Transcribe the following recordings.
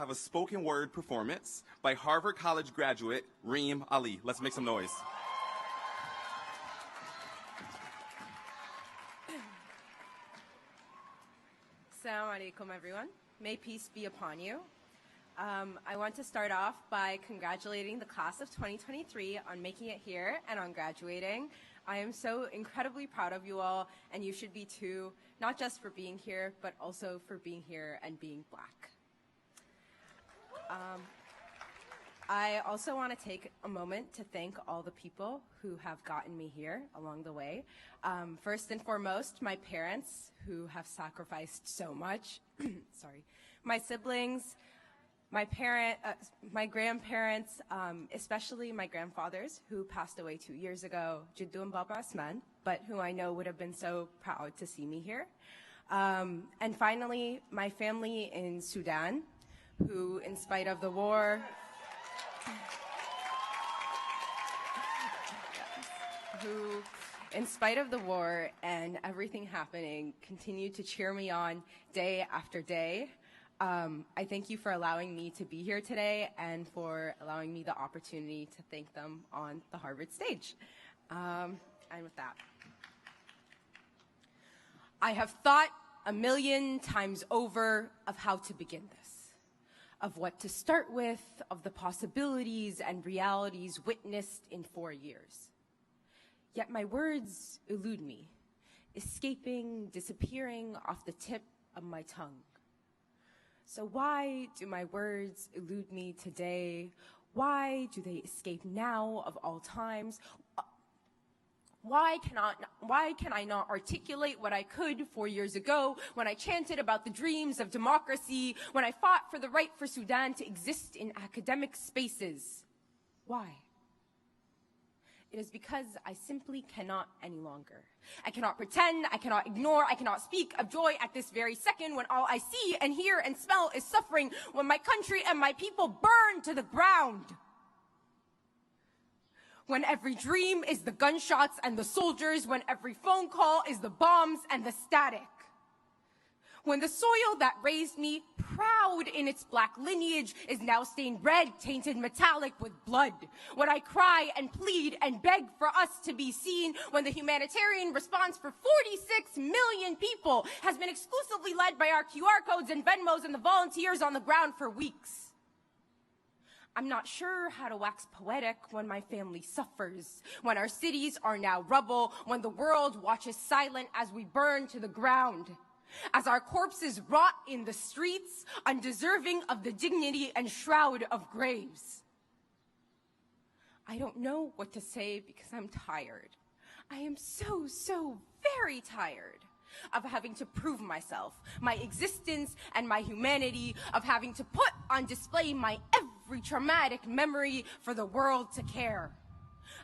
have a spoken word performance by Harvard College graduate Reem Ali. Let's make some noise. Assalamu alaikum, everyone. May peace be upon you. I want to start off by congratulating the class of 2023 on making it here and on graduating. I am so incredibly proud of you all, and you should be too, not just for being here, but also for being here and being Black. I also want to take a moment to thank all the people who have gotten me here along the way. First and foremost, my parents, who have sacrificed so much. Sorry. My siblings, my grandparents, especially my grandfathers, who passed away 2 years ago, Jiddu and Baba Asman, but who I know would have been so proud to see me here. And finally, my family in Sudan, who, in spite of the war, and everything happening, continued to cheer me on day after day. I thank you for allowing me to be here today and for allowing me the opportunity to thank them on the Harvard stage. And with that, I have thought a million times over of how to begin this, of what to start with, of the possibilities and realities witnessed in 4 years. Yet my words elude me, escaping, disappearing off the tip of my tongue. So why do my words elude me today? Why do they escape now of all times? Why can I not articulate what I could 4 years ago when I chanted about the dreams of democracy, when I fought for the right for Sudan to exist in academic spaces? Why? It is because I simply cannot any longer. I cannot pretend, I cannot ignore, I cannot speak of joy at this very second when all I see and hear and smell is suffering, when my country and my people burn to the ground. When every dream is the gunshots and the soldiers, when every phone call is the bombs and the static. When the soil that raised me, proud in its Black lineage, is now stained red, tainted metallic with blood. When I cry and plead and beg for us to be seen, when the humanitarian response for 46 million people has been exclusively led by our QR codes and Venmos and the volunteers on the ground for weeks. I'm not sure how to wax poetic when my family suffers, when our cities are now rubble, when the world watches silent as we burn to the ground. As our corpses rot in the streets, undeserving of the dignity and shroud of graves. I don't know what to say because I'm tired. I am so very tired of having to prove myself, my existence and my humanity, of having to put on display my every traumatic memory for the world to care.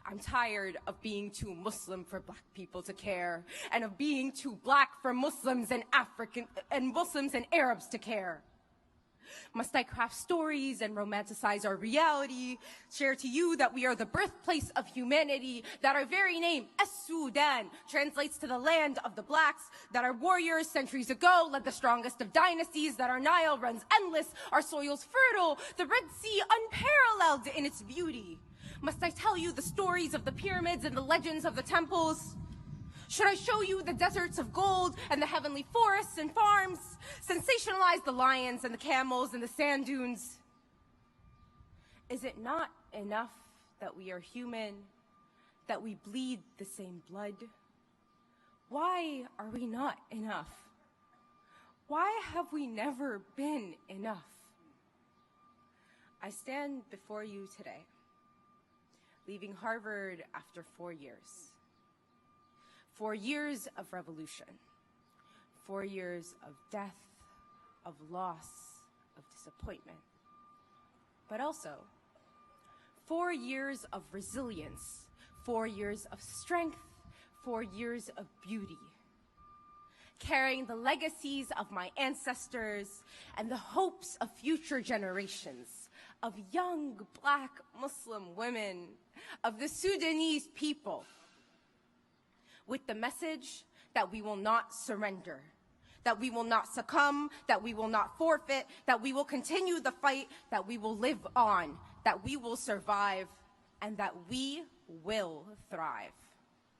I'm tired of being too Muslim for Black people to care, and of being too Black for Muslims and Muslims and Arabs to care. Must I craft stories and romanticize our reality, share to you that we are the birthplace of humanity, that our very name, Sudan, translates to the land of the Blacks, that our warriors centuries ago led the strongest of dynasties, that our Nile runs endless, our soils fertile, the Red Sea unparalleled in its beauty? Must I tell you the stories of the pyramids and the legends of the temples? Should I show you the deserts of gold and the heavenly forests and farms? Sensationalize the lions and the camels and the sand dunes? Is it not enough that we are human, that we bleed the same blood? Why are we not enough? Why have we never been enough? I stand before you today, leaving Harvard after 4 years. 4 years of revolution, 4 years of death, of loss, of disappointment, but also 4 years of resilience, 4 years of strength, 4 years of beauty, carrying the legacies of my ancestors and the hopes of future generations, of young Black Muslim women, of the Sudanese people, with the message that we will not surrender, that we will not succumb, that we will not forfeit, that we will continue the fight, that we will live on, that we will survive, and that we will thrive.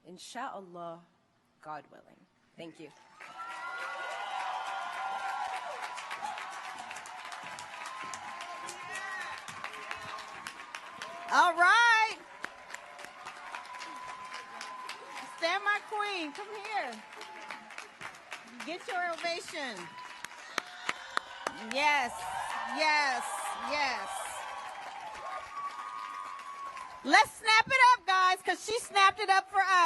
Inshallah, God willing. Thank you. All right. Stand my queen. Come here. Get your ovation. Yes, yes, yes. Let's snap it up, guys, because she snapped it up for us.